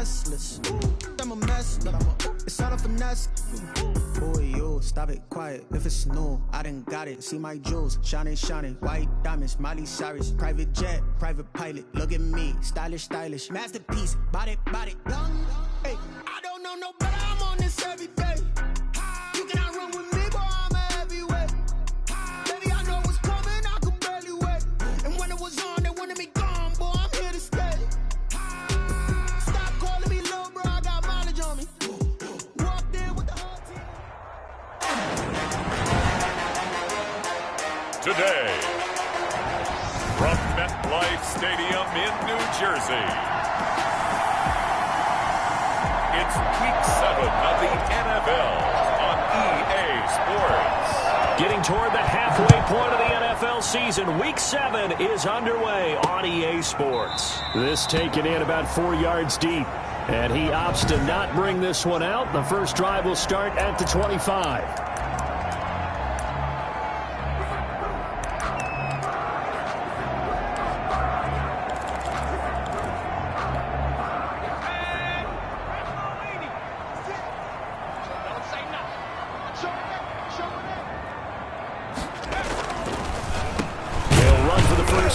restless. I'm a mess, but it's all a finesse. Who are you? Stop it, quiet. If it's new, I done got it. See my jewels, shining, shining. White diamonds, Miley Cyrus. Private jet, private pilot. Look at me, stylish, stylish. Masterpiece, body, body. Young, hey, I don't know no better. I'm on this every day. You cannot run with me, boy. I'm a heavyweight. Baby, I know what's coming. I could barely wait. And when it was on, they wanted me gone, boy. I'm here to stay. Stop calling me little bro. I got mileage on me. Walked in with the whole team. Today, from MetLife Stadium in New Jersey, it's Week 7 of the NFL on EA Sports. Getting toward the halfway point of the NFL season, Week 7 is underway on EA Sports. This taken in about 4 yards deep, and he opts to not bring this one out. The first drive will start at the 25.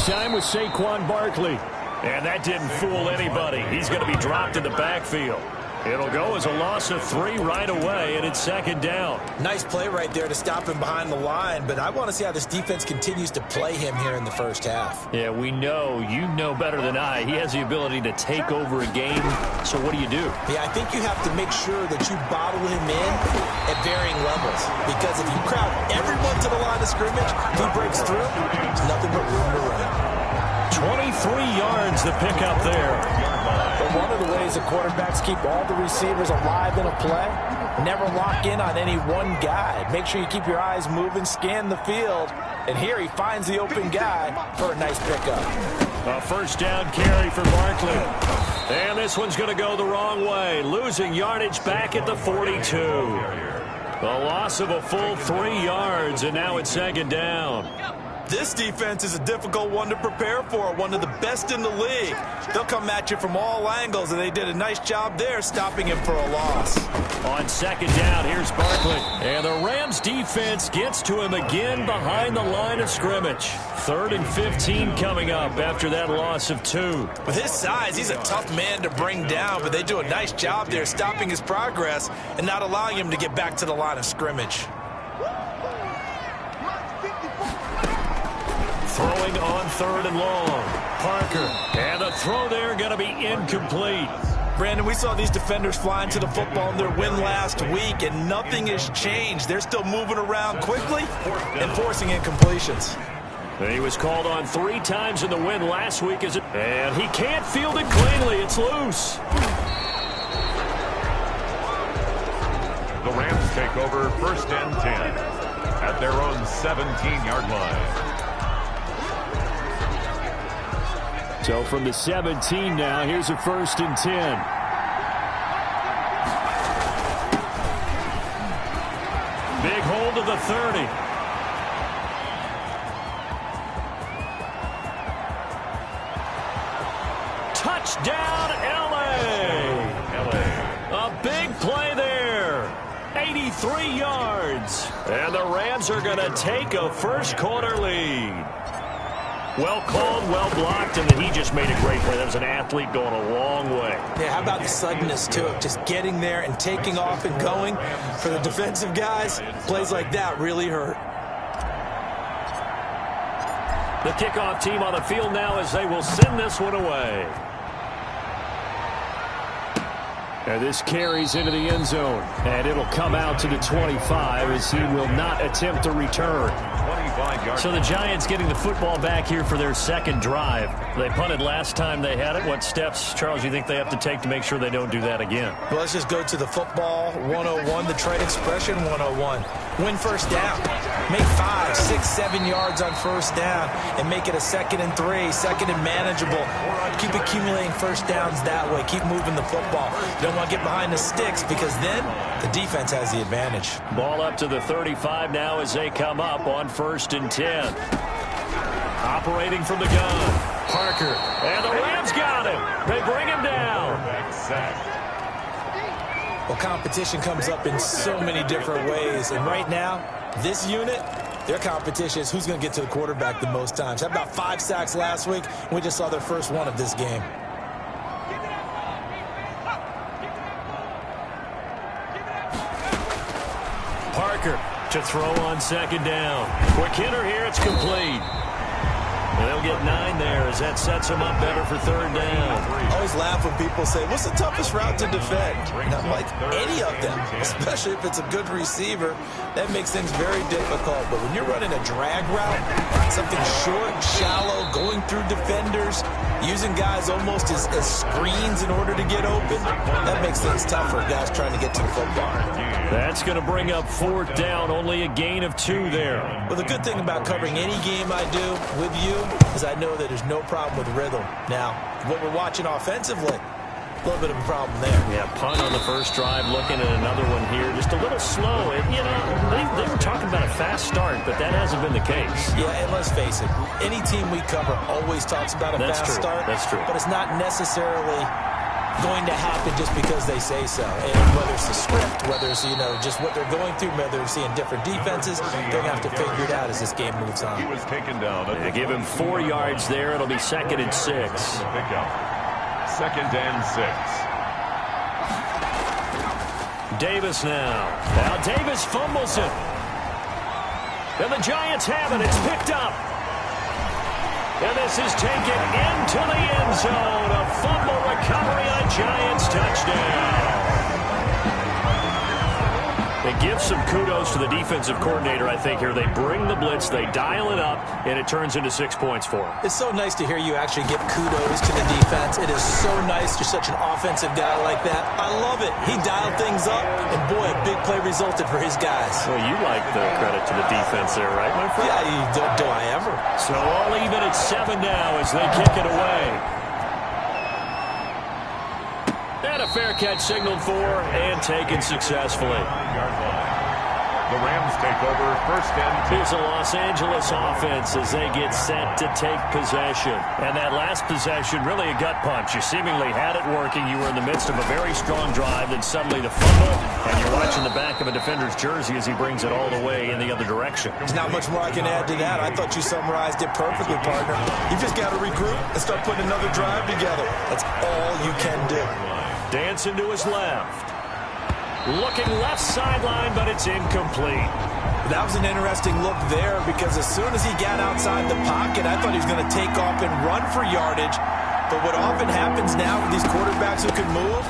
Time with Saquon Barkley. And that didn't fool anybody. He's going to be dropped in the backfield. It'll go as a loss of 3 right away, and it's second down. Nice play right there to stop him behind the line, but I want to see how this defense continues to play him here in the first half. Yeah, we know. You know better than I. He has the ability to take over a game. So what do you do? Yeah, I think you have to make sure that you bottle him in at varying levels. Because if you crowd everyone to the line of scrimmage, if he breaks through, there's nothing but room to run. 23 yards to pick up there. But one of the ways that quarterbacks keep all the receivers alive in a play, never lock in on any one guy. Make sure you keep your eyes moving, scan the field. And here he finds the open guy for a nice pickup. A first down carry for Barkley. And this one's going to go the wrong way. Losing yardage back at the 42. A loss of a full 3 yards, and now it's second down. This defense is a difficult one to prepare for, one of the best in the league. They'll come at you from all angles, and they did a nice job there stopping him for a loss. On second down, here's Barkley. And the Rams defense gets to him again behind the line of scrimmage. 3rd and 15 coming up after that loss of 2. With his size, he's a tough man to bring down, but they do a nice job there stopping his progress and not allowing him to get back to the line of scrimmage. Throwing on 3rd and long. Parker. And the throw there going to be incomplete. Brandon, we saw these defenders flying to the football in their win last week, and nothing has changed. They're still moving around quickly and forcing incompletions. He was called on 3 times in the win last week. And he can't field it cleanly. It's loose. The Rams take over 1st and 10 at their own 17-yard line. So from the 17 now, here's a 1st and 10. Big hold of the 30. Touchdown, LA. A big play there. 83 yards. And the Rams are going to take a first-quarter lead. Well called, well blocked, and then he just made a great play. That was an athlete going a long way. Yeah, how about the suddenness to it? Just getting there and taking off and going. For the defensive guys, plays like that really hurt. The kickoff team on the field now as they will send this one away. And this carries into the end zone. And it'll come out to the 25 as he will not attempt to return. So the Giants getting the football back here for their second drive. They punted last time they had it. What steps, Charles, you think they have to take to make sure they don't do that again? Well, let's just go to the football 101, the trade expression 101. Win first down. Make 5, 6, 7 yards on first down and make it a 2nd and 3, 2nd and manageable. Keep accumulating first downs that way. Keep moving the football. You don't want to get behind the sticks because then the defense has the advantage. Ball up to the 35 now as they come up on 1st and 10. Operating from the gun. Parker, and the Rams got him. They bring him down. Well, competition comes up in so many different ways, and right now, this unit, their competition is who's going to get to the quarterback the most times. Had about 5 sacks last week, and we just saw their first one of this game. Parker to throw on second down. Quick hitter here, it's complete. They'll get 9 there as that sets them up better for third down. I always laugh when people say, what's the toughest route to defend? And I'm like, any of them, especially if it's a good receiver. That makes things very difficult. But when you're running a drag route, something short, shallow, going through defenders, using guys almost as screens in order to get open, that makes things tough for guys trying to get to the football. That's going to bring up fourth down, only a gain of 2 there. Well, the good thing about covering any game I do with you is I know that there's no problem with rhythm. Now, what we're watching offensively, a little bit of a problem there. Yeah, punt on the first drive, looking at another one here. Just a little slow. You know, they were talking about a fast start, but that hasn't been the case. Yeah, and let's face it, any team we cover always talks about a fast start. That's true. But it's not necessarily going to happen just because they say so. And whether it's the script, whether it's, you know, just what they're going through, whether they're seeing different defenses, they're going to have to figure it out as this game moves on. He was taken down. They give him 4 yards there. It'll be 2nd and 6. Second and 6. Davis now. Now Davis fumbles it. And the Giants have it. It's picked up. And this is taken into the end zone. A fumble recovery, a Giants touchdown. It gives some kudos to the defensive coordinator, I think, here. They bring the blitz, they dial it up, and it turns into 6 points for them. It's so nice to hear you actually give kudos to the defense. It is so nice. You're such an offensive guy like that. I love it. He dialed things up, and boy, a big play resulted for his guys. Well, you like the credit to the defense there, right, my friend? Yeah, do I ever? So all even at 7 now as they kick it away. And a fair catch signaled for and taken successfully. The Rams take over first and 10. Here's a Los Angeles offense as they get set to take possession. And that last possession, really a gut punch. You seemingly had it working. You were in the midst of a very strong drive, then suddenly the fumble, and you're watching the back of a defender's jersey as he brings it all the way in the other direction. There's not much more I can add to that. I thought you summarized it perfectly, partner. You just got to regroup and start putting another drive together. That's all you can do. Dancing to his left. Looking left sideline, but it's incomplete. That was an interesting look there because as soon as he got outside the pocket, I thought he was going to take off and run for yardage. But what often happens now with these quarterbacks who can move,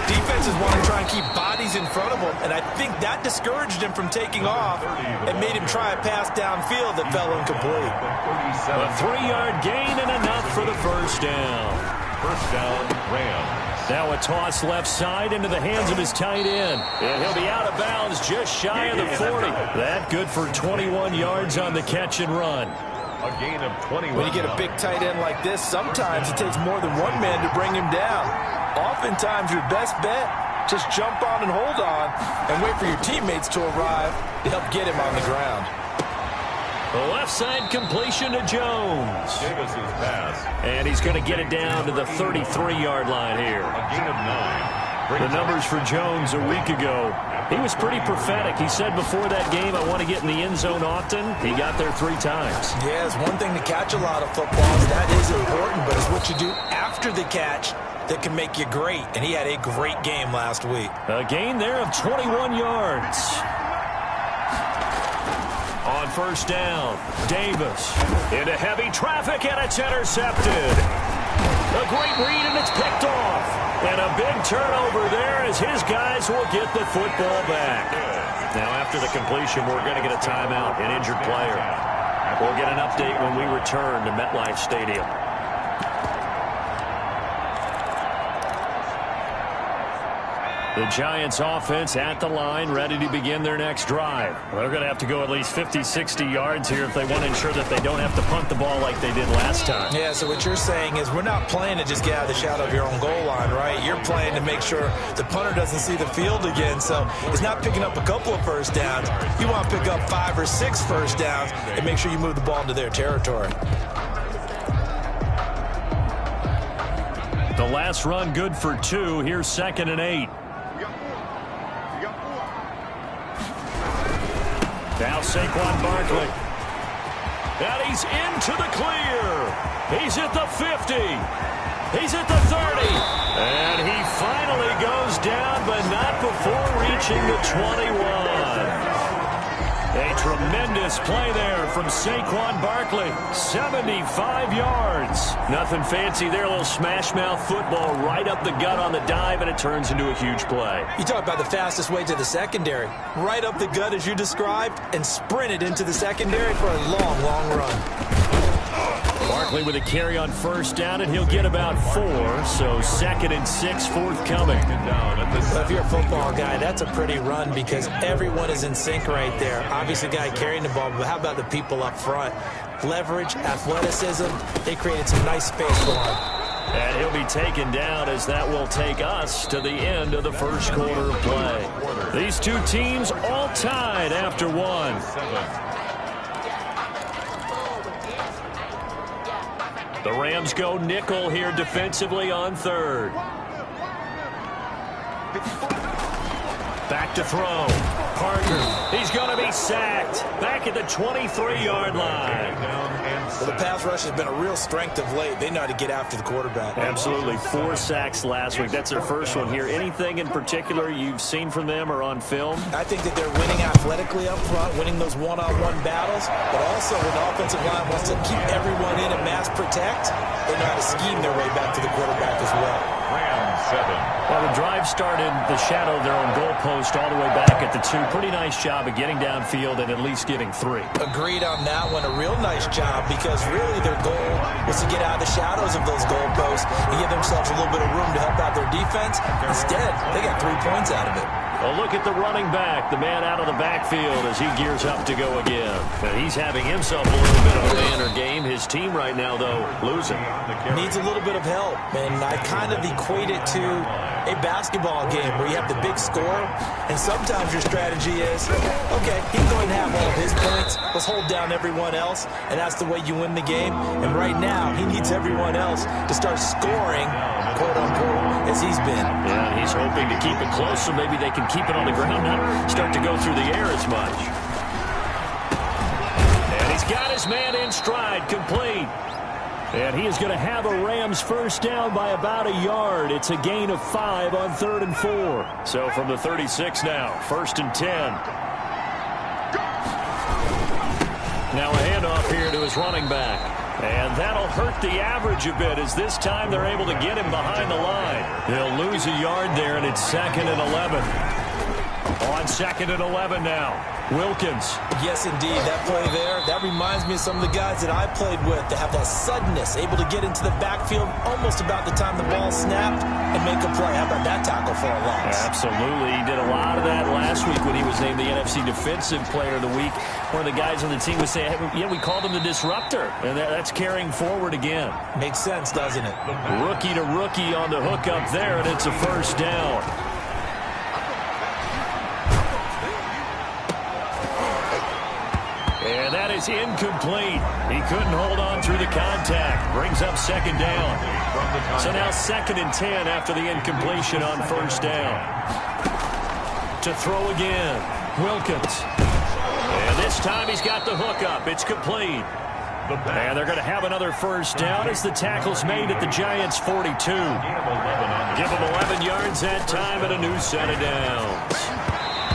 defenses want to try and keep bodies in front of them, and I think that discouraged him from taking off and made him try a pass downfield that fell incomplete. A 3-yard gain and enough for the first down. First down, Rams. Now a toss left side into the hands of his tight end. And he'll be out of bounds just shy of the 40. That good for 21 yards on the catch and run. A gain of 21. When you get a big tight end like this, sometimes it takes more than one man to bring him down. Oftentimes your best bet, just jump on and hold on and wait for your teammates to arrive to help get him on the ground. The left side completion to Jones. Davis's pass. And he's going to get it down to the 33-yard line here. A gain of 9. The numbers for Jones a week ago, he was pretty prophetic. He said before that game, I want to get in the end zone often. He got there 3 times. Yeah, it's one thing to catch a lot of footballs. That is important, but it's what you do after the catch that can make you great. And he had a great game last week. A gain there of 21 yards. On first down, Davis into heavy traffic, and it's intercepted. A great read, and it's picked off. And a big turnover there as his guys will get the football back. Now, after the completion, we're going to get a timeout, an injured player. We'll get an update when we return to MetLife Stadium. The Giants offense at the line, ready to begin their next drive. They're going to have to go at least 50, 60 yards here if they want to ensure that they don't have to punt the ball like they did last time. Yeah, so what you're saying is we're not playing to just get out of the shadow of your own goal line, right? You're playing to make sure the punter doesn't see the field again. So it's not picking up a couple of first downs. You want to pick up 5 or 6 first downs and make sure you move the ball into their territory. The last run good for 2. Here's 2nd and 8. Now Saquon Barkley. And he's into the clear. He's at the 50. He's at the 30. And he finally goes down, but not before reaching the 21. A tremendous play there from Saquon Barkley. 75 yards. Nothing fancy there. A little smash mouth football right up the gut on the dive, and it turns into a huge play. You talk about the fastest way to the secondary. Right up the gut as you described and sprinted into the secondary for a long, long run. Barkley with a carry on 1st down, and he'll get about 4. So 2nd and 6 forthcoming. Well, if you're a football guy, that's a pretty run because everyone is in sync right there. Obviously, the guy carrying the ball, but how about the people up front? Leverage, athleticism, they created some nice space for him. And he'll be taken down as that will take us to the end of the first quarter of play. These two teams all tied after 1. The Rams go nickel here defensively on 3rd. Back to throw. Parker. He's going to be sacked. Back at the 23-yard line. Well, the pass rush has been a real strength of late. They know how to get after the quarterback. Absolutely. 4 sacks last week. That's their first one here. Anything in particular you've seen from them or on film? I think that they're winning athletically up front, winning those one-on-one battles, but also when the offensive line wants to keep everyone in and mass protect, they know how to scheme their way back to the quarterback as well. Rams 7. Well, the drive started the shadow of their own goalpost all the way back at the 2. Pretty nice job of getting downfield and at least getting 3. Agreed on that one. A real nice job because really their goal was to get out of the shadows of those goalposts and give themselves a little bit of room to help out their defense. Instead, they got 3 points out of it. A look at the running back, the man out of the backfield as he gears up to go again. And he's having himself a little bit of a banner game. His team right now, though, losing. Needs a little bit of help, and I kind of equate it to a basketball game where you have the big score, and sometimes your strategy is, okay, he's going to have all of his points. Let's hold down everyone else, and that's the way you win the game. And right now, he needs everyone else to start scoring, quote-unquote, as he's been. Yeah, and he's hoping to keep it close so maybe they can keep it on the ground, not start to go through the air as much. And he's got his man in stride, complete. And he is going to have a Rams first down by about a yard. It's a gain of 5 on 3rd and 4. So from the 36 now, 1st and 10. Now a handoff here to his running back. And that'll hurt the average a bit as this time they're able to get him behind the line. They'll lose a yard there, and it's 2nd and 11. On 2nd and 11 now. Wilkins. Yes, indeed. That play there, that reminds me of some of the guys that I played with that have that suddenness, able to get into the backfield almost about the time the ball snapped and make a play. How about that tackle for a loss? Absolutely. He did a lot of that last week when he was named the NFC Defensive Player of the Week. One of the guys on the team would say, hey, yeah, we called him the disruptor. And that's carrying forward again. Makes sense, doesn't it? Rookie to rookie on the hook up there, and it's a first down. And that is incomplete. He couldn't hold on through the contact. Brings up 2nd down. So now 2nd and 10 after the incompletion on 1st down. To throw again. Wilkins. And this time he's got the hook up. It's complete. And they're going to have another first down as the tackle's made at the Giants' 42. Give them 11 yards that time and a new set of downs.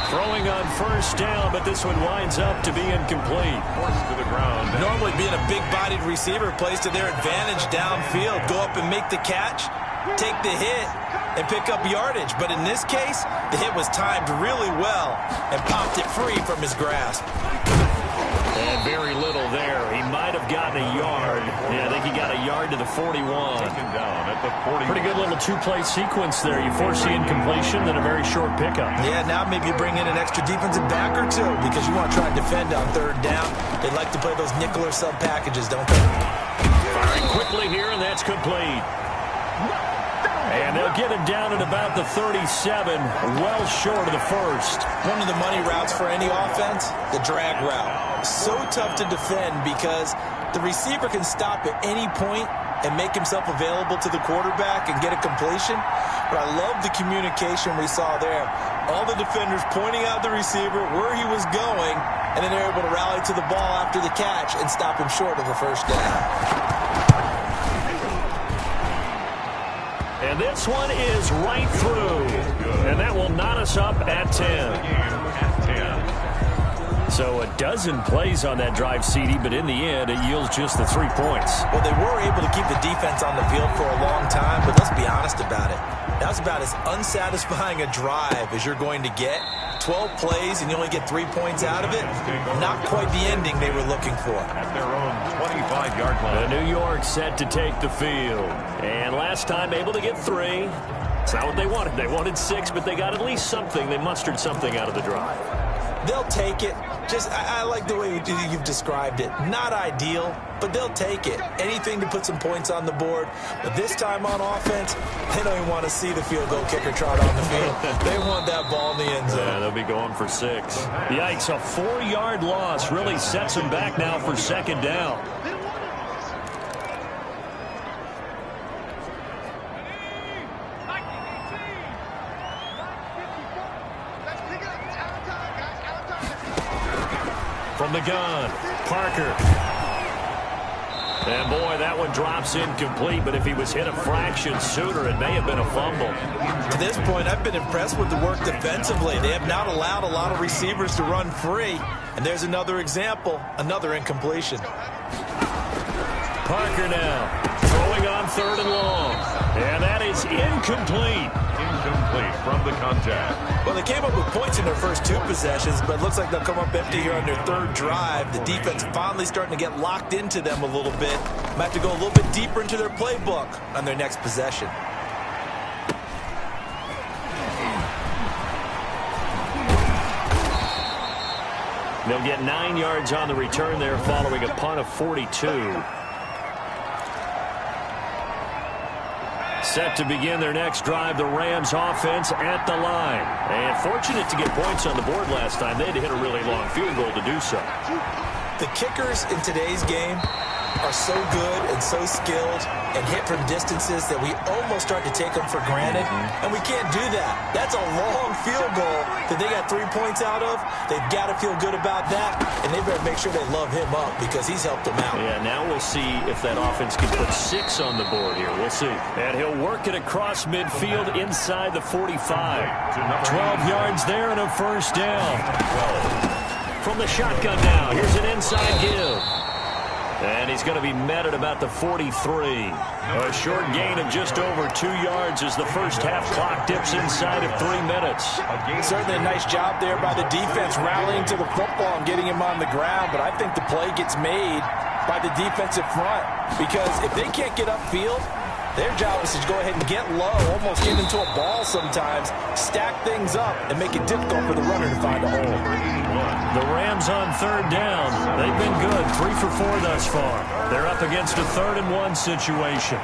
Throwing on 1st down, but this one winds up to be incomplete. Forced to the ground. Normally being a big-bodied receiver plays to their advantage downfield. Go up and make the catch, take the hit, and pick up yardage. But in this case, the hit was timed really well and popped it free from his grasp. And very little there. He might have gotten a yard. Yeah, I think he got a yard to the 41. Taken down at the 41. Pretty good little 2-play sequence there. You force the incompletion, then a very short pickup. Yeah, now maybe you bring in an extra defensive back or two because you want to try and defend on 3rd down. They like to play those nickel or sub packages, don't they? Firing quickly here, and that's complete. And they'll get him down at about the 37, well short of the 1st. One of the money routes for any offense, the drag route. So tough to defend because the receiver can stop at any point and make himself available to the quarterback and get a completion. But I love the communication we saw there. All the defenders pointing out the receiver where he was going, and then they're able to rally to the ball after the catch and stop him short of a first down. And this one is right through. And that will knot us up at 10. So a dozen plays on that drive, CD, but in the end, it yields just the 3 points. Well, they were able to keep the defense on the field for a long time, but let's be honest about it. That was about as unsatisfying a drive as you're going to get. 12 plays and you only get 3 points out of it. Not quite the ending they were looking for. At their own 25-yard line. The New York set to take the field. And last time able to get 3. It's not what they wanted. They wanted 6, but they got at least something. They mustered something out of the drive. They'll take it. I like the way you've described it. Not ideal, but they'll take it. Anything to put some points on the board. But this time on offense, they don't even want to see the field goal kicker trot on the field. They want that ball in the end zone. Yeah, they'll be going for 6. Yikes, a 4-yard loss really sets them back now for second down. From the gun, Parker. And boy, that one drops incomplete, but if he was hit a fraction sooner, it may have been a fumble. To this point, I've been impressed with the work defensively. They have not allowed a lot of receivers to run free. And there's another example, another incompletion. Parker now, throwing on 3rd and long. And that is incomplete. Incomplete from the contact. Well, they came up with points in their first 2 possessions, but it looks like they'll come up empty here on their 3rd drive. The defense finally starting to get locked into them a little bit. Might have to go a little bit deeper into their playbook on their next possession. They'll get 9 yards on the return there following a punt of 42. Set to begin their next drive, the Rams offense at the line. And fortunate to get points on the board last time. They had to hit a really long field goal to do so. The kickers in today's game are so good and so skilled and hit from distances that we almost start to take them for granted. And we can't do that. That's a long field goal that they got 3 points out of. They've got to feel good about that, and they better make sure they love him up because he's helped them out. Yeah, now we'll see if that offense can put 6 on the board here. We'll see. And he'll work it across midfield inside the 45. 12 yards there and a first down. From the shotgun now, here's an inside give. And he's going to be met at about the 43. A short gain of just over 2 yards as the first half clock dips inside of 3 minutes. Certainly a nice job there by the defense rallying to the football and getting him on the ground. But I think the play gets made by the defensive front. Because if they can't get upfield, their job is to go ahead and get low, almost get into a ball sometimes, stack things up, and make it difficult for the runner to find a hole. The Rams on 3rd down. They've been good, 3 for 4 thus far. They're up against a 3rd and 1 situation.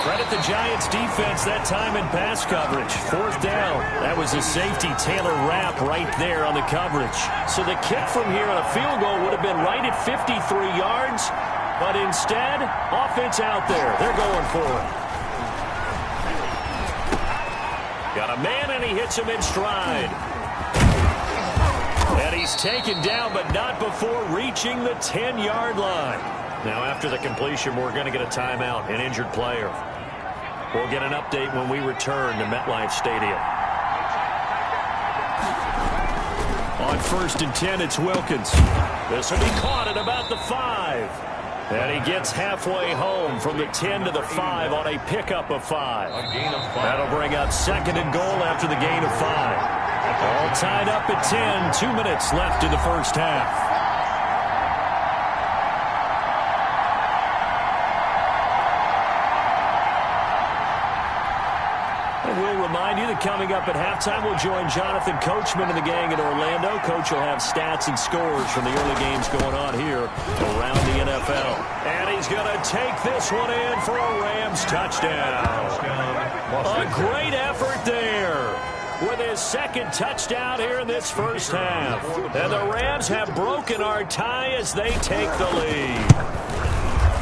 Credit the Giants defense that time in pass coverage. 4th down. That was a safety Taylor Rapp right there on the coverage. So the kick from here on a field goal would have been right at 53 yards. But instead, offense out there. They're going for it. Got a man, and he hits him in stride. And he's taken down, but not before reaching the 10-yard line. Now, after the completion, we're going to get a timeout, an injured player. We'll get an update when we return to MetLife Stadium. On 1st and 10, it's Wilkins. This will be caught at about the 5. And he gets halfway home from the 10 to the 5 on a pickup of 5. That'll bring up 2nd and goal after the gain of 5. All tied up at 10. 2 minutes left in the first half. We'll remind you that coming up at halftime, we'll join Jonathan Coachman and the gang in Orlando. Coach will have stats and scores from the early games going on here around the NFL. And he's going to take this one in for a Rams touchdown. A great effort there with his 2nd touchdown here in this first half. And the Rams have broken our tie as they take the lead.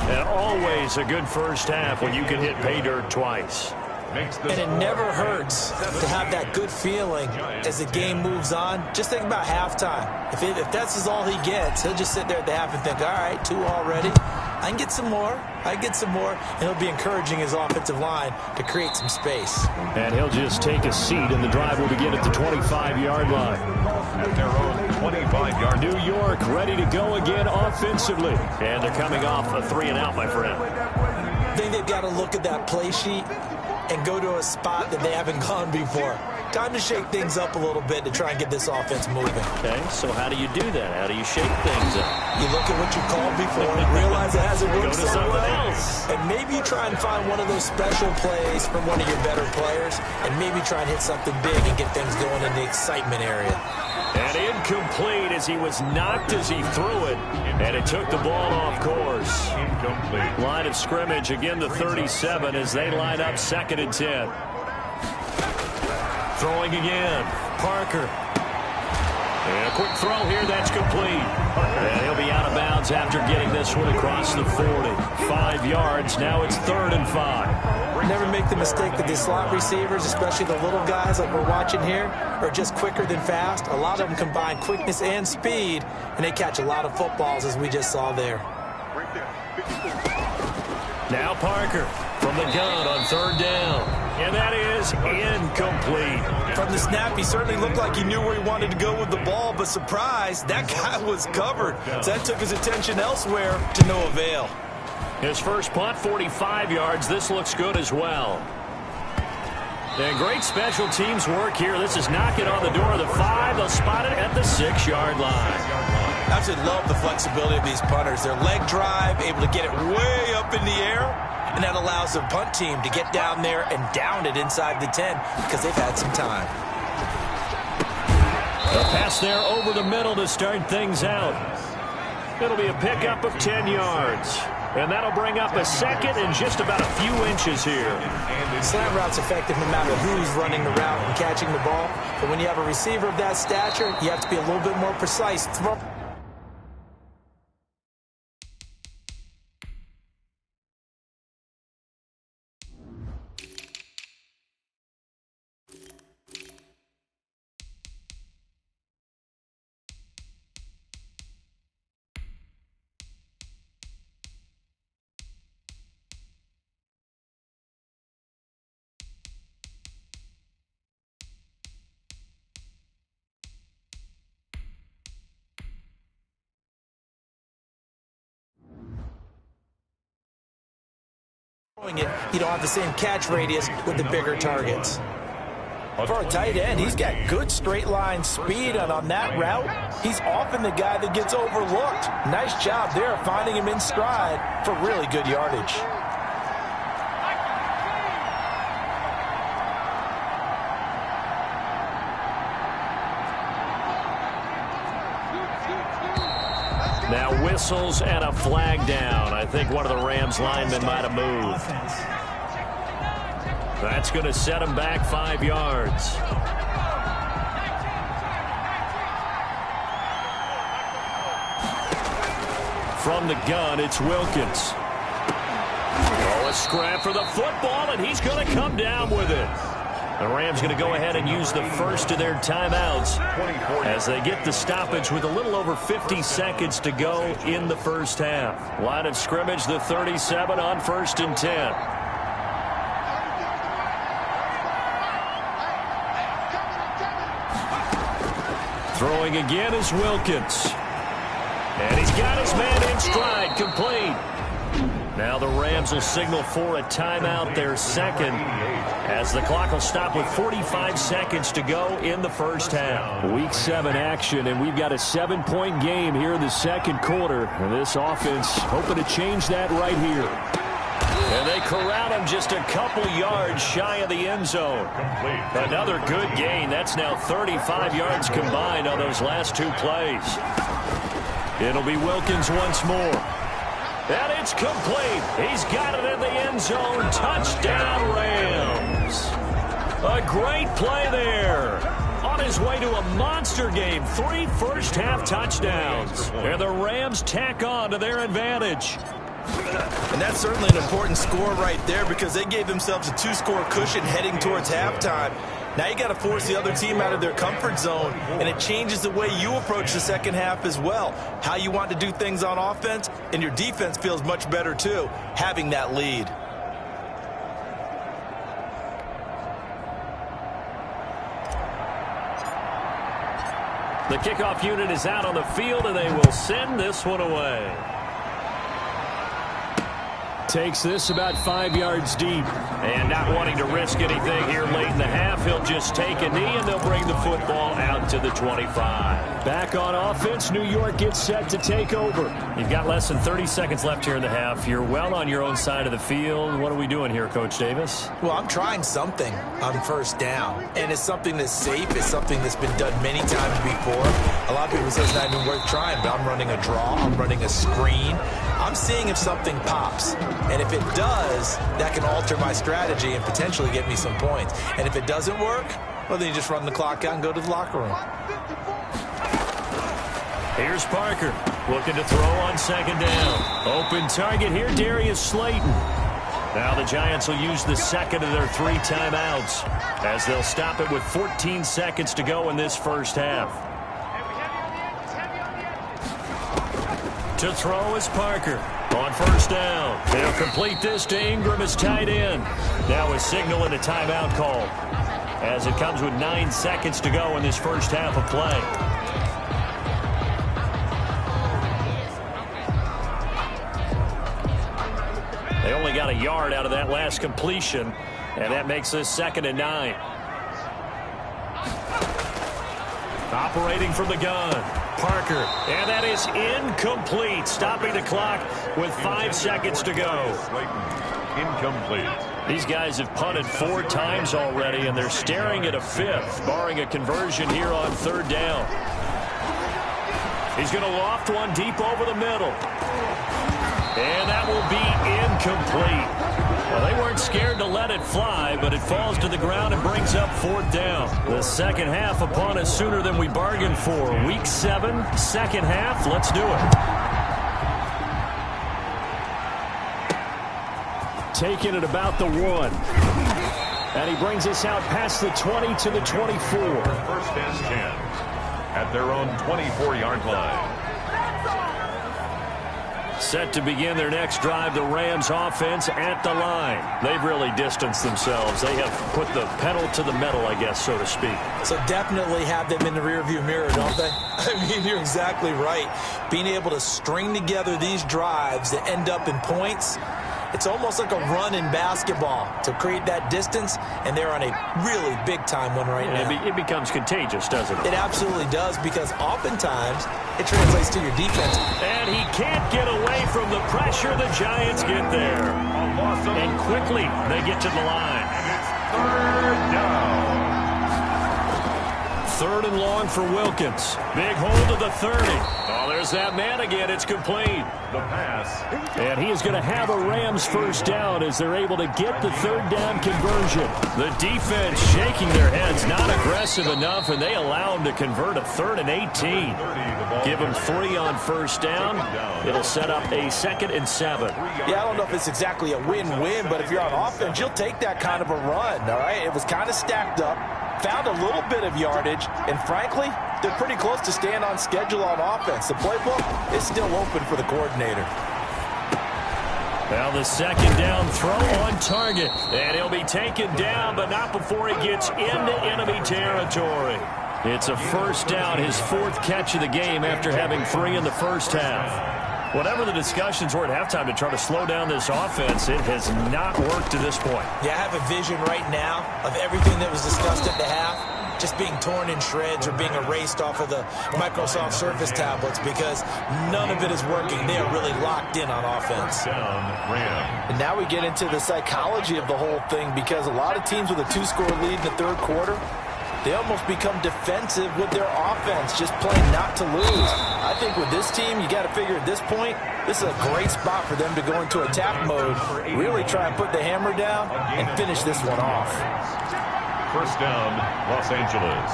And always a good first half when you can hit pay dirt twice. And it never hurts to have that good feeling as the game moves on. Just think about halftime. If that's all he gets, he'll just sit there at the half and think, all right, 2 already. I can get some more. And he'll be encouraging his offensive line to create some space. And he'll just take a seat, and the drive will begin at the 25-yard line. At their own 25-yard. New York ready to go again offensively. And they're coming off a 3-and-out, my friend. I think they've got to look at that play sheet and go to a spot that they haven't gone before. Time to shake things up a little bit to try and get this offense moving. Okay, so how do you do that? How do you shake things up? You look at what you called before and realize it hasn't worked Go to so something well. else. And maybe you try and find one of those special plays from one of your better players, and maybe try and hit something big and get things going in the excitement area. And incomplete as he was knocked as he threw it. And it took the ball off course. Incomplete. Line of scrimmage, again the 37 as they line up 2nd and 10. Throwing again. Parker. And a quick throw here, that's complete. And he'll be out of bounds after getting this one across the 40. 5 yards, now it's 3rd and 5. Never make the mistake that the slot receivers, especially the little guys like we're watching here, are just quicker than fast. A lot of them combine quickness and speed, and they catch a lot of footballs, as we just saw there. Now Parker from the gun on 3rd down. And that is incomplete. From the snap, he certainly looked like he knew where he wanted to go with the ball, but surprise, that guy was covered. So that took his attention elsewhere to no avail. His first punt, 45 yards. This looks good as well. And great special teams work here. This is knocking on the door of the 5. They'll spot it at the 6-yard line. I absolutely love the flexibility of these punters. Their leg drive, able to get it way up in the air, and that allows the punt team to get down there and down it inside the 10 because they've had some time. A pass there over the middle to start things out. It'll be a pickup of 10 yards. And that'll bring up a 2nd and just about a few inches here. Slant route's effective no matter who's running the route and catching the ball. But when you have a receiver of that stature, you have to be a little bit more precise. It, you don't have the same catch radius with the bigger targets. For a tight end, he's got good straight line speed, and on that route, he's often the guy that gets overlooked. Nice job there finding him in stride for really good yardage. Now whistles and a flag down. I think one of the Rams linemen might have moved. That's going to set him back 5 yards. From the gun, it's Wilkins. Oh, a scrap for the football, and he's going to come down with it. The Rams going to go ahead and use the first of their timeouts as they get the stoppage with a little over 50 seconds to go in the first half. Line of scrimmage, the 37 on 1st and 10. Throwing again is Wilkins. And he's got his man in stride, complete. Now the Rams will signal for a timeout, their 2nd, as the clock will stop with 45 seconds to go in the first half. Week 7 action, and we've got a 7-point game here in the 2nd quarter. And this offense hoping to change that right here. And they corral him just a couple yards shy of the end zone. Another good gain. That's now 35 yards combined on those last 2 plays. It'll be Wilkins once more. And it's complete. He's got it in the end zone. Touchdown, Rams. A great play there. On his way to a monster game. 3 first-half touchdowns. And the Rams tack on to their advantage. And that's certainly an important score right there because they gave themselves a 2-score cushion heading towards halftime. Now you got to force the other team out of their comfort zone, and it changes the way you approach the second half as well. How you want to do things on offense, and your defense feels much better too, having that lead. The kickoff unit is out on the field, and they will send this one away. Takes this about 5 yards deep. And not wanting to risk anything here late in the half, he'll just take a knee, and they'll bring the football out to the 25. Back on offense, New York gets set to take over. You've got less than 30 seconds left here in the half. You're well on your own side of the field. What are we doing here, Coach Davis? Well, I'm trying something on first down, and it's something that's safe. It's something that's been done many times before. A lot of people say it's not even worth trying, but I'm running a draw. I'm running a screen. I'm seeing if something pops. And if it does, that can alter my strategy and potentially get me some points. And if it doesn't work, well, then you just run the clock out and go to the locker room. Here's Parker looking to throw on second down. Open target here, Darius Slayton. Now the Giants will use the second of their 3 timeouts as they'll stop it with 14 seconds to go in this first half. To throw is Parker. On first down, they'll complete this to Ingram as tight end. Now a signal and a timeout call as it comes with 9 seconds to go in this first half of play. They only got a yard out of that last completion, and that makes this 2nd and 9. Operating from the gun, Parker, and that is incomplete, stopping the clock with 5 seconds to go. Incomplete. These guys have punted 4 times already, and they're staring at a 5th, barring a conversion here on 3rd down. He's going to loft one deep over the middle. And that will be incomplete. Well, they weren't scared to let it fly, but it falls to the ground and brings up 4th down. The second half upon us sooner than we bargained for. Week 7, second half. Let's do it. Taking it about the 1. And he brings us out past the 20 to the 24. First and 10 at their own 24-yard line. Set to begin their next drive, the Rams offense at the line. They've really distanced themselves. They have put the pedal to the metal, I guess, so to speak. So definitely have them in the rearview mirror, don't they? I mean, you're exactly right. Being able to string together these drives that end up in points, it's almost like a run in basketball to create that distance, and they're on a really big-time one right now. It becomes contagious, doesn't it? It absolutely does, because oftentimes it translates to your defense. And he can't get away from the pressure. The Giants get there. And quickly they get to the line. Third down. 3rd and long for Wilkins. Big hold of the 30. Oh, there's that man again. It's complete. The pass. And he is going to have a Rams first down as they're able to get the 3rd down conversion. The defense shaking their heads, not aggressive enough, and they allow him to convert a 3rd and 18. Give him 3 on first down. It'll set up a 2nd and 7. Yeah, I don't know if it's exactly a win-win, but if you're on offense, you'll take that kind of a run, all right? It was kind of stacked up, found a little bit of yardage, and frankly, they're pretty close to staying on schedule on offense. The playbook is still open for the coordinator. Now the 2nd down throw on target. And he'll be taken down, but not before he gets into enemy territory. It's a first down, his 4th catch of the game after having 3 in the first half. Whatever the discussions were at halftime to try to slow down this offense, it has not worked to this point. Yeah, I have a vision right now of everything that was discussed at the half just being torn in shreds or being erased off of the Microsoft Surface tablets because none of it is working. They are really locked in on offense. And now we get into the psychology of the whole thing because a lot of teams with a 2-score lead in the 3rd quarter, they almost become defensive with their offense, just playing not to lose. I think with this team, you got to figure at this point, this is a great spot for them to go into attack mode, really try and put the hammer down and finish this one off. First down, Los Angeles.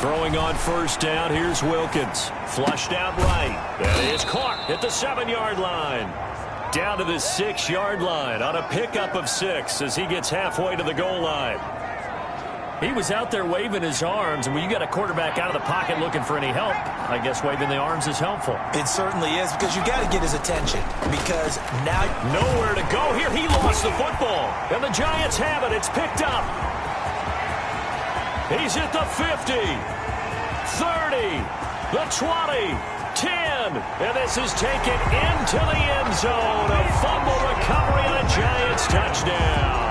Throwing on first down, here's Wilkins. Flushed out right. That is caught at the 7-yard line. Down to the 6-yard line on a pickup of 6 as he gets halfway to the goal line. He was out there waving his arms, and when you got a quarterback out of the pocket looking for any help, I guess waving the arms is helpful. It certainly is, because you got to get his attention, because now nowhere to go here. He lost the football, and the Giants have it. It's picked up. He's at the 50, 30, the 20, 10, and this is taken into the end zone. A fumble recovery on a Giants touchdown.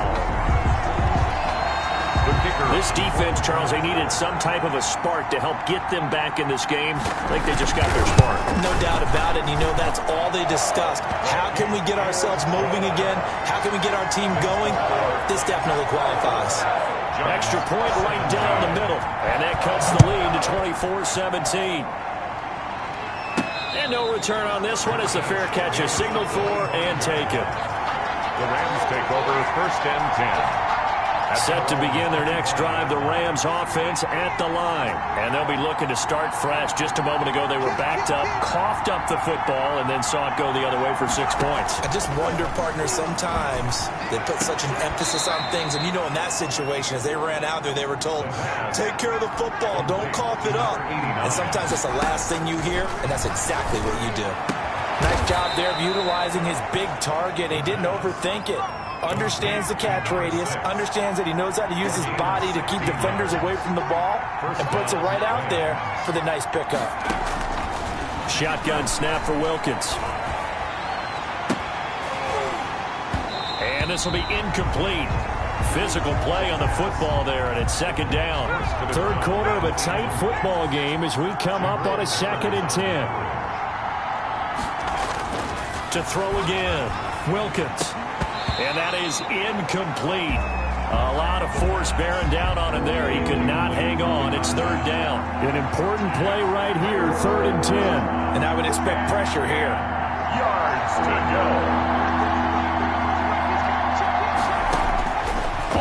This defense, Charles, they needed some type of a spark to help get them back in this game. I think they just got their spark. No doubt about it. You know, that's all they discussed. How can we get ourselves moving again? How can we get our team going? This definitely qualifies. Extra point right down the middle. And that cuts the lead to 24-17. And no return on this one as the fair catch is signaled for and taken. The Rams take over first and 10. Set to begin their next drive, the Rams offense at the line. And they'll be looking to start fresh. Just a moment ago, they were backed up, coughed up the football, and then saw it go the other way for 6 points. I just wonder, partner, sometimes they put such an emphasis on things. And, you know, in that situation, as they ran out there, they were told, take care of the football, don't cough it up. And sometimes that's the last thing you hear, and that's exactly what you do. Nice job there of utilizing his big target. He didn't overthink it. Understands the catch radius, understands that he knows how to use his body to keep defenders away from the ball, and puts it right out there for the nice pickup. Shotgun snap for Wilkins. And this will be incomplete. Physical play on the football there, and it's second down. Third quarter of a tight football game as we come up on a 2nd and 10. To throw again, Wilkins. And that is incomplete. A lot of force bearing down on him there. He could not hang on. It's third down. An important play right here, 3rd and 10. And I would expect pressure here. Yards to go.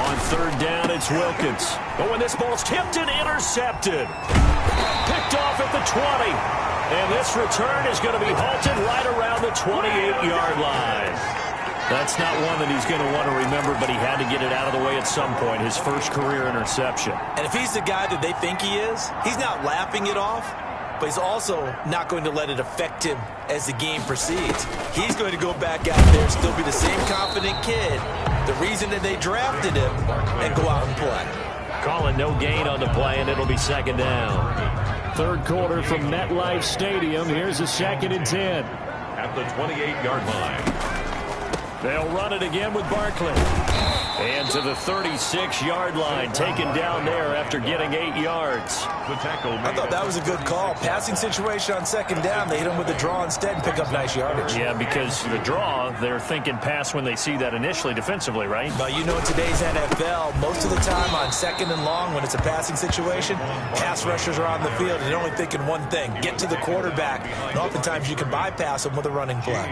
On 3rd down, it's Wilkins. But when this ball's tipped and intercepted. Picked off at the 20. And this return is going to be halted right around the 28-yard line. That's not one that he's going to want to remember, but he had to get it out of the way at some point, his first career interception. And if he's the guy that they think he is, he's not laughing it off, but he's also not going to let it affect him as the game proceeds. He's going to go back out there, still be the same confident kid, the reason that they drafted him, and go out and play. Calling no gain on the play, and it'll be second down. Third quarter from MetLife Stadium. Here's a 2nd and 10. At the 28-yard line. They'll run it again with Barkley. And to the 36-yard line, taken down there after getting 8 yards. The tackle. I thought that was a good call. Passing situation on second down. They hit him with the draw instead and pick up nice yardage. Yeah, because the draw, they're thinking pass when they see that initially defensively, right? But you know, in today's NFL, most of the time on second and long, when it's a passing situation, pass rushers are on the field and they're only thinking one thing, get to the quarterback. And oftentimes you can bypass them with a running play.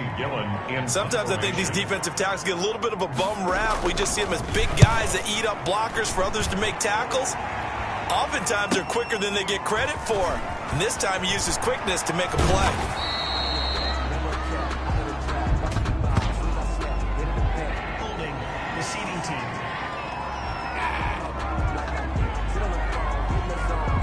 Sometimes I think these defensive tackles get a little bit of a bum rap. We just see them as big guys that eat up blockers for others to make tackles. Oftentimes they're quicker than they get credit for. And this time he uses quickness to make a play. Holding the seeding team.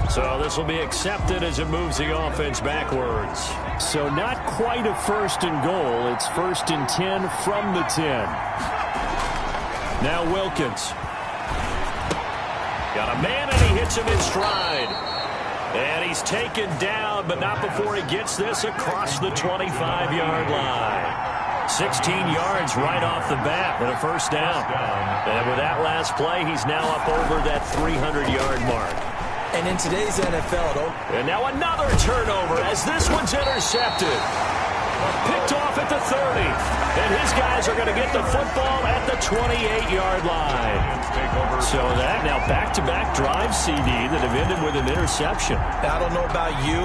So this will be accepted as it moves the offense backwards. So not quite a 1st and goal. It's 1st and 10 from the 10. Now Wilkins. Got a man, and he hits him in stride. And he's taken down, but not before he gets this across the 25-yard line. 16 yards right off the bat and a first down. And with that last play, he's now up over that 300-yard mark. And in today's NFL, and now another turnover as this one's intercepted. Picked off at the 30. And his guys are going to get the football at the 28-yard line. So that now back-to-back drive CD that have ended with an interception. I don't know about you,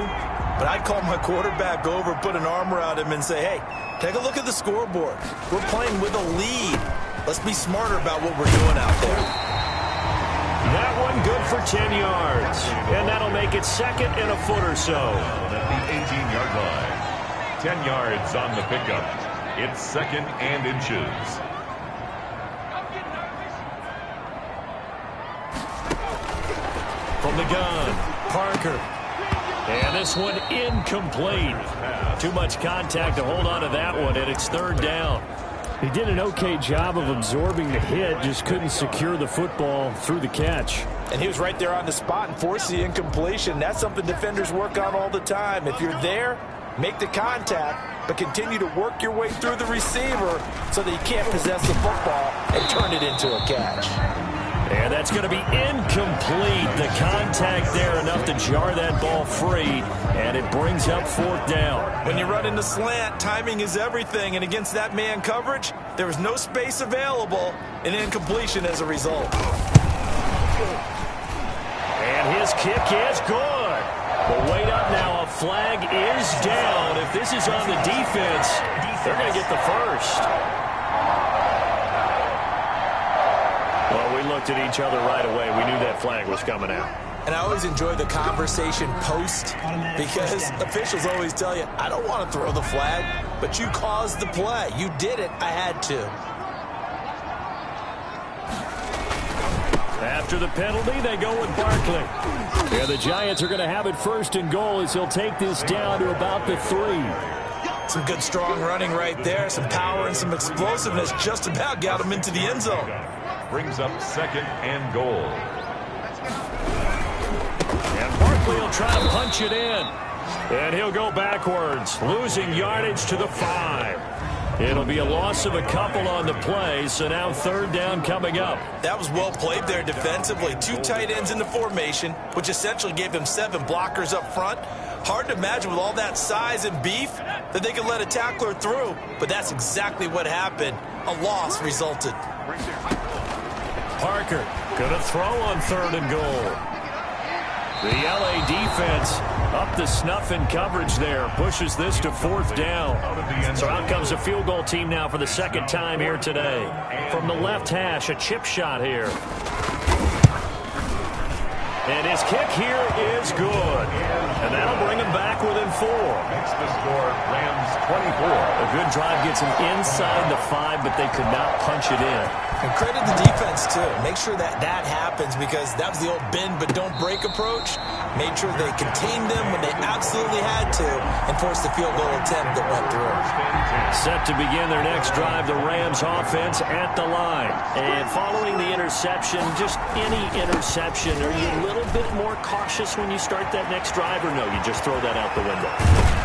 but I'd call my quarterback over, put an arm around him, and say, hey, take a look at the scoreboard. We're playing with a lead. Let's be smarter about what we're doing out there. That one good for 10 yards. And that'll make it second and a foot or so. At the 18-yard line. 10 yards on the pickup. It's second and inches. From the gun, Parker. And this one incomplete. Too much contact to hold on to that one, and it's third down. He did an okay job of absorbing the hit, just couldn't secure the football through the catch. And he was right there on the spot and forced the incompletion. That's something defenders work on all the time. If you're there, make the contact, but continue to work your way through the receiver so that you can't possess the football and turn it into a catch. And that's going to be incomplete. The contact there enough to jar that ball free, and it brings up fourth down. When you run in the slant, timing is everything, and against that man coverage, there was no space available, and incompletion as a result. And his kick is good. But wait up now, a flag is down. If this is on the defense, they're going to get the first. Well, we looked at each other right away. We knew that flag was coming out. And I always enjoy the conversation post because officials always tell you, I don't want to throw the flag, but you caused the play. You did it. I had to. After the penalty, they go with Barkley. Yeah, the Giants are going to have it first and goal as he'll take this down to about the 3. Some good, strong running right there. Some power and some explosiveness just about got him into the end zone. Brings up second and goal. And Barkley will try to punch it in. And he'll go backwards, losing yardage to the 5. It'll be a loss of a couple on the play, so now third down coming up. That was well played there defensively. 2 tight ends in the formation, which essentially gave them 7 blockers up front. Hard to imagine with all that size and beef that they could let a tackler through, but that's exactly what happened. A loss resulted. Parker gonna throw on third and goal. The LA defense up the snuff in coverage there. Pushes this to fourth down. So out comes a field goal team now for the second time here today. From the left hash, a chip shot here. And his kick here is good. And that'll bring him back within 4. Makes the score Rams 24. A good drive gets him inside the 5, but they could not punch it in. And credit the defense, too. Make sure that that happens because that was the old bend but don't break approach. Made sure they contained them when they absolutely had to and forced the field goal attempt that went through. Set to begin their next drive, the Rams offense at the line. And following the interception, just any interception, are you a little bit more cautious when you start that next drive, or no, you just throw that out the window?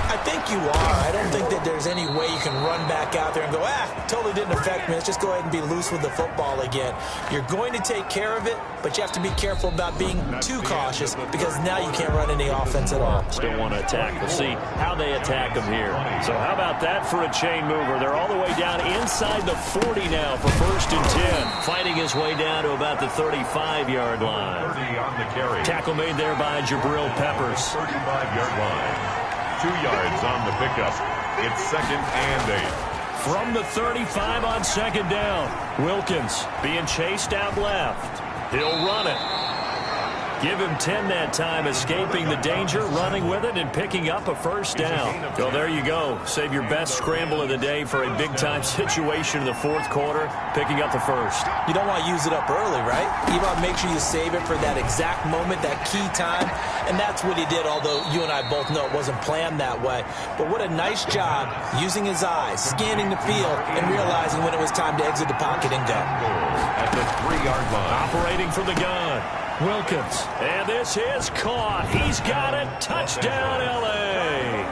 I think you are. I don't think that there's any way you can run back out there and go, totally didn't affect me. Let's just go ahead and be loose with the football again. You're going to take care of it, but you have to be careful about being too cautious because now you can't run any offense at all. Still want to attack. We'll see how they attack them here. So how about that for a chain mover? They're all the way down inside the 40 now for first and 10. Fighting his way down to about the 35-yard line. 30 on the carry. Tackle made there by Jabril Peppers. 35-yard line. 2 yards on the pickup. It's second and 8. From the 35 on second down. Wilkins being chased out left. He'll run it. Give him 10 that time, escaping the danger, running with it, and picking up a first down. So there you go. Save your best scramble of the day for a big-time situation in the fourth quarter, picking up the first. You don't want to use it up early, right? You want to make sure you save it for that exact moment, that key time, and that's what he did, although you and I both know it wasn't planned that way. But what a nice job using his eyes, scanning the field, and realizing when it was time to exit the pocket and go. At the 3-yard line. Operating from the gun. Wilkins, and this is caught. He's got it. Touchdown, L.A.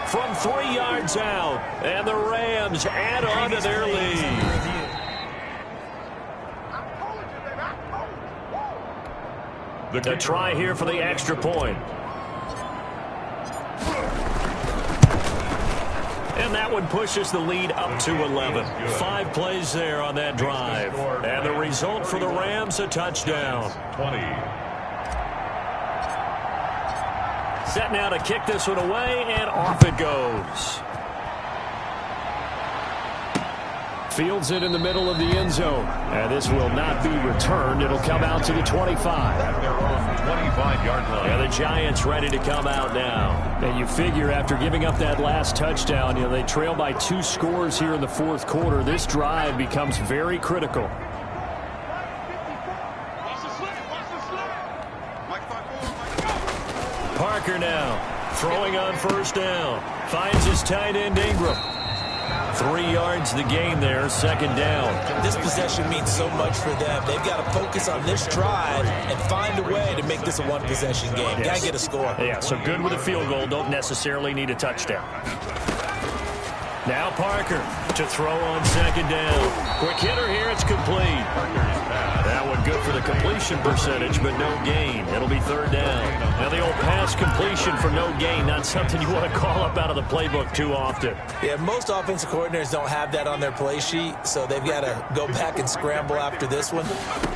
From 3 yards out, and the Rams add on to their lead. The try here for the extra point. And that one pushes the lead up to 11. 5 plays there on that drive. And the result for the Rams, a touchdown. 20. Set now to kick this one away, and off it goes. Fields it in the middle of the end zone. And this will not be returned. It'll come out to the 25. At their own 25-yard line. And the Giants ready to come out now. And you figure after giving up that last touchdown, they trail by 2 scores here in the fourth quarter. This drive becomes very critical. Parker now throwing on first down. Finds his tight end Ingram. 3 yards the gain there, second down. This possession means so much for them. They've got to focus on this drive and find a way to make this a one-possession game. Got to get a score. Yeah, so good with a field goal. Don't necessarily need a touchdown. Now Parker to throw on second down. Quick hitter here. It's complete. That one good for the completion percentage, but no gain. It'll be third down. Now the old pass completion for no gain, not something you want to call up out of the playbook too often. Yeah, most offensive coordinators don't have that on their play sheet, so they've got to go back and scramble after this one.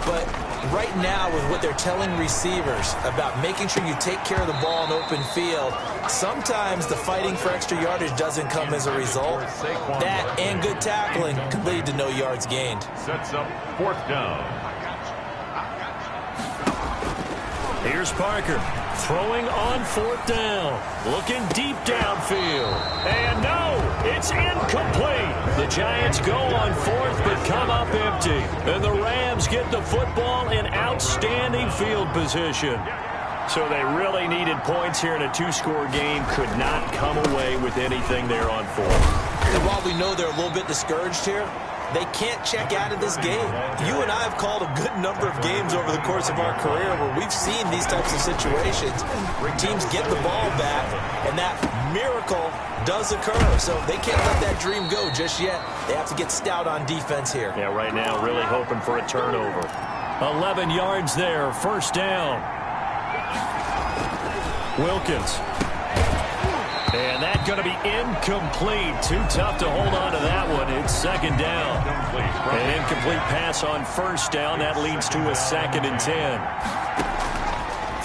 But right now, with what they're telling receivers about making sure you take care of the ball in open field, sometimes the fighting for extra yardage doesn't come as a result. That and good tackling could lead to no yards gained. Sets up fourth down. Here's Parker throwing on fourth down. Looking deep downfield. And no, it's incomplete. The Giants go on fourth but come up empty. And the Rams get the football in outstanding field position. So they really needed points here in a 2-score game. Could not come away with anything there on fourth. And while we know they're a little bit discouraged here, they can't check out of this game. You and I have called a good number of games over the course of our career where we've seen these types of situations where teams get the ball back, and that miracle does occur. So they can't let that dream go just yet. They have to get stout on defense here. Yeah, right now really hoping for a turnover. 11 yards there, first down. Wilkins. And that's going to be incomplete. Too tough to hold on to that one. It's second down. An incomplete pass on first down. That leads to a 2nd and 10.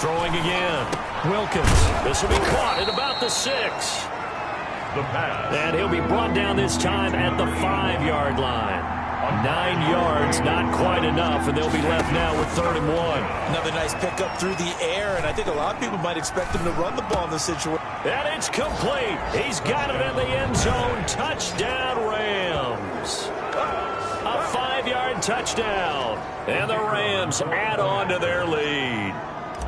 Throwing again. Wilkins. This will be caught at about the 6. The pass. And he'll be brought down this time at the 5-yard line. 9 yards, not quite enough, and they'll be left now with 3rd and 1. Another nice pickup through the air, and I think a lot of people might expect him to run the ball in this situation. And it's complete. He's got it in the end zone. Touchdown, Rams. A 5-yard touchdown. And the Rams add on to their lead.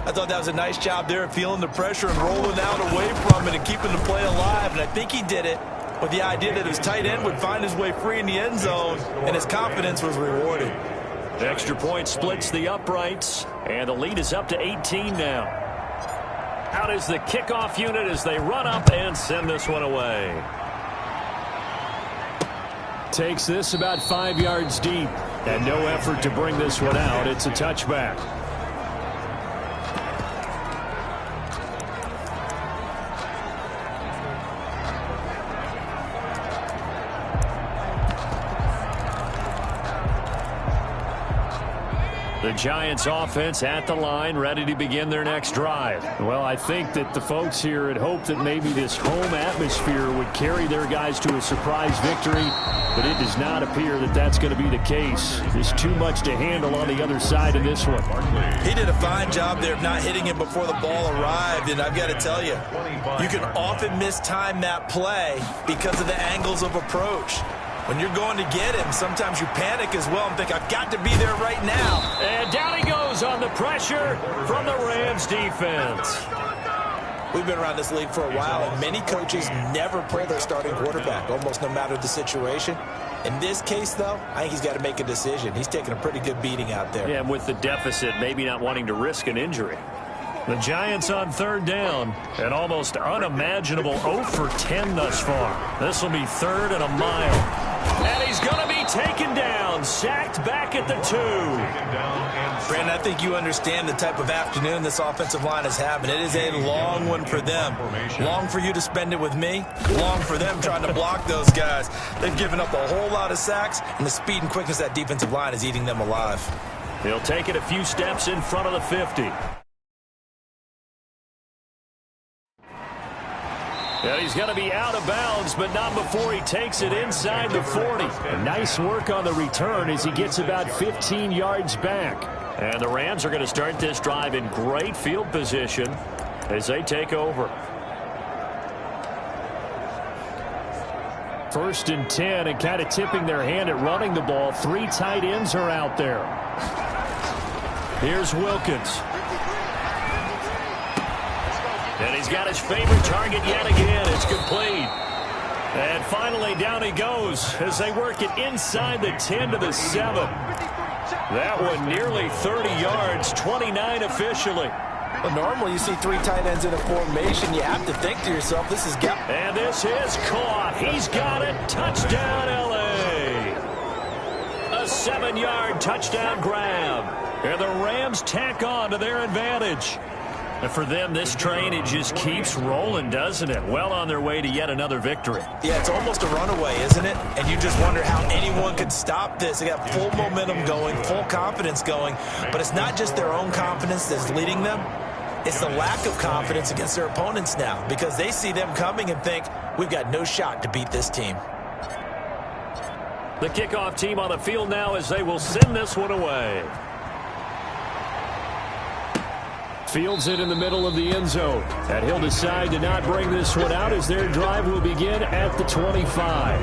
I thought that was a nice job there of feeling the pressure and rolling out away from it and keeping the play alive, and I think he did it with the idea that his tight end would find his way free in the end zone, and his confidence was rewarded. Extra point splits the uprights, and the lead is up to 18 now. Out is the kickoff unit as they run up and send this one away. Takes this about 5 yards deep, and no effort to bring this one out. It's a touchback. The Giants offense at the line, ready to begin their next drive. Well, I think that the folks here had hoped that maybe this home atmosphere would carry their guys to a surprise victory, but it does not appear that that's going to be the case. There's too much to handle on the other side of this one. He did a fine job there of not hitting it before the ball arrived, and I've got to tell you, you can often mistime that play because of the angles of approach. When you're going to get him, sometimes you panic as well and think, I've got to be there right now. And down he goes on the pressure from the Rams defense. We've been around this league for a while, and many coaches never pull their starting quarterback, almost no matter the situation. In this case, though, I think he's got to make a decision. He's taking a pretty good beating out there. Yeah, and with the deficit, maybe not wanting to risk an injury. The Giants on 3rd down, an almost unimaginable 0 for 10 thus far. This will be 3rd and a mile. And he's going to be taken down, sacked back at the 2. Brandon, I think you understand the type of afternoon this offensive line is having. It is a long one for them. Long for you to spend it with me. Long for them trying to block those guys. They've given up a whole lot of sacks, and the speed and quickness of that defensive line is eating them alive. He'll take it a few steps in front of the 50. And he's going to be out of bounds, but not before he takes it inside the 40. Nice work on the return as he gets about 15 yards back. And the Rams are going to start this drive in great field position as they take over. 1st and 10, and kind of tipping their hand at running the ball. 3 tight ends are out there. Here's Wilkins. And he's got his favorite target yet again. It's complete. And finally down he goes as they work it inside the 10 to the 7. That one nearly 30 yards, 29 officially. Well, normally you see 3 tight ends in a formation. You have to think to yourself, this is... And this is caught. He's got it. Touchdown, L.A. A 7-yard touchdown grab. And the Rams tack on to their advantage. And for them, this train, it just keeps rolling, doesn't it? Well on their way to yet another victory. Yeah, it's almost a runaway, isn't it? And you just wonder how anyone could stop this. They got full momentum going, full confidence going. But it's not just their own confidence that's leading them. It's the lack of confidence against their opponents now, because they see them coming and think, we've got no shot to beat this team. The kickoff team on the field now as they will send this one away. Fields it in the middle of the end zone. And he'll decide to not bring this one out as their drive will begin at the 25.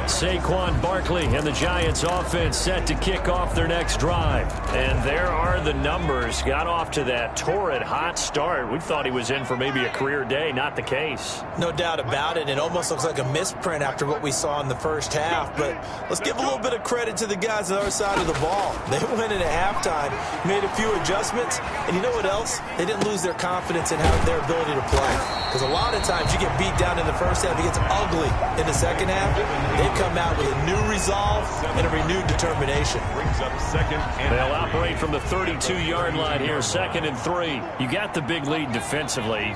Saquon Barkley and the Giants offense set to kick off their next drive. And there are the numbers. Got off to that torrid hot start. We thought he was in for maybe a career day. Not the case. No doubt about it. It almost looks like a misprint after what we saw in the first half. But let's give a little bit of credit to the guys on the other side of the ball. They went in at halftime, made a few adjustments, and you know what else? They didn't lose their confidence in their ability to play. Because a lot of times you get beat down in the first half, it gets ugly in the second half. They've come out with a new resolve and a renewed determination. Brings up 2nd and they'll operate from the 32-yard line here, 2nd and 3. You got the big lead defensively.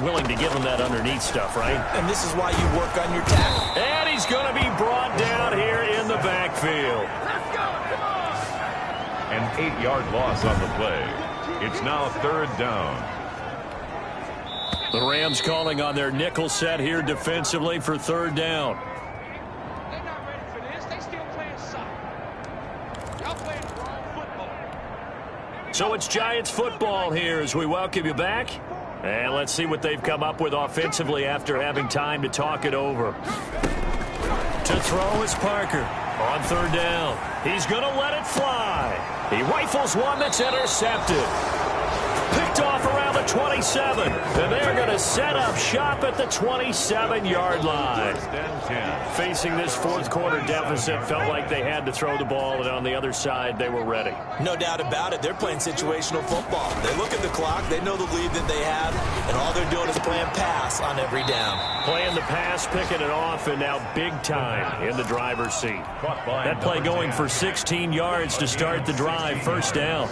Willing to give them that underneath stuff, right? And this is why you work on your tackle. And he's going to be brought down here in the backfield. An 8-yard loss on the play. It's now 3rd down. The Rams calling on their nickel set here defensively for 3rd down. They're not ready for this. They still playing soccer. Y'all playing the wrong football. So it's Giants football here as we welcome you back. And let's see what they've come up with offensively after having time to talk it over. To throw is Parker on 3rd down. He's going to let it fly. He rifles one that's intercepted. Picked off around the 27. And they're going to set up shop at the 27-yard line. Facing this 4th quarter deficit, felt like they had to throw the ball, and on the other side, they were ready. No doubt about it. They're playing situational football. They look at the clock. They know the lead that they have, and all they're doing is playing pass on every down. Playing the pass, picking it off, and now big time in the driver's seat. That play going for 16 yards to start the drive. 1st down.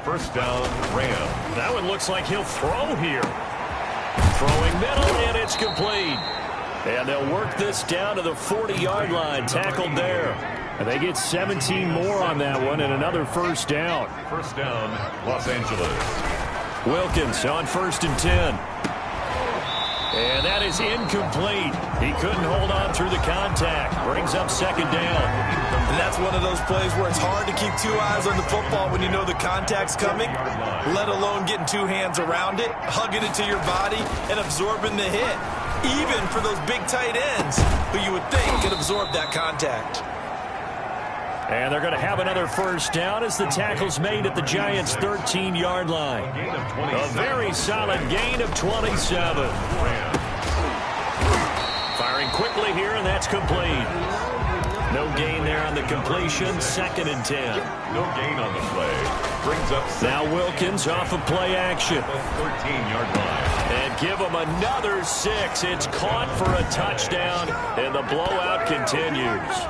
1st down, Rams. That one looks like he'll throw here. Throwing middle, and it's complete. And they'll work this down to the 40-yard line. Tackled there. And they get 17 more on that one and another 1st down. 1st down, Los Angeles. Wilkins on 1st and 10. And that is incomplete. He couldn't hold on through the contact. Brings up 2nd down. And that's one of those plays where it's hard to keep 2 eyes on the football when you know the contact's coming, let alone getting 2 hands around it, hugging it to your body, and absorbing the hit. Even for those big tight ends who you would think could absorb that contact. And they're going to have another 1st down as the tackle's made at the Giants' 13-yard line. A very solid gain of 27. Firing quickly here, and that's complete. No gain there on the completion. 2nd and 10. No gain on the play. Brings up now Wilkins off of play action. 13-yard line. And give him another 6. It's caught for a touchdown, and the blowout continues.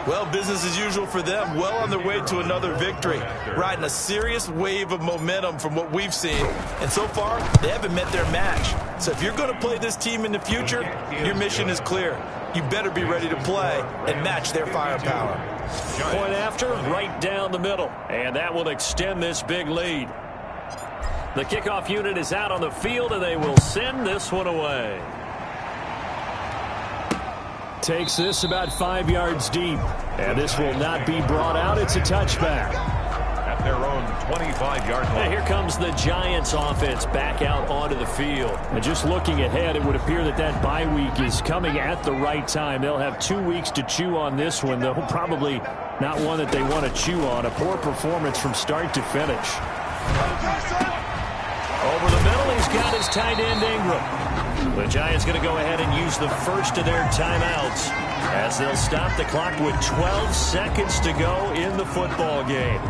Well, business as usual for them. Well on their way to another victory. Riding a serious wave of momentum from what we've seen. And so far, they haven't met their match. So if you're going to play this team in the future, your mission is clear. You better be ready to play and match their firepower. Point after, right down the middle. And that will extend this big lead. The kickoff unit is out on the field, and they will send this one away. Takes this about 5 yards deep. And this will not be brought out. It's a touchback. At their own 25-yard line. And here comes the Giants offense back out onto the field. And just looking ahead, it would appear that that bye week is coming at the right time. They'll have 2 weeks to chew on this one, though probably not one that they want to chew on. A poor performance from start to finish. Over the middle, he's got his tight end Ingram. The Giants going to go ahead and use the first of their timeouts as they'll stop the clock with 12 seconds to go in the football game.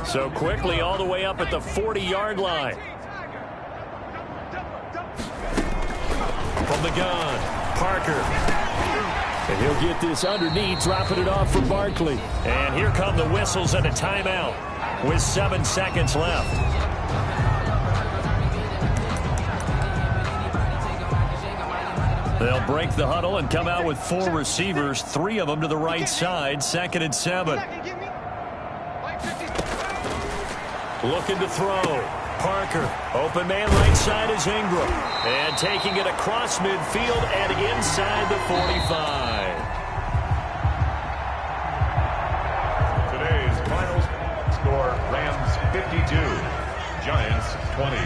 So quickly all the way up at the 40-yard line. From the gun, Parker. And he'll get this underneath, dropping it off for Barkley. And here come the whistles and a timeout with 7 seconds left. They'll break the huddle and come out with 4 receivers, 3 of them to the right side, 2nd and 7. Looking to throw. Parker. Open man right side is Ingram. And taking it across midfield and inside the 45. Today's final score, Rams 52, Giants 20.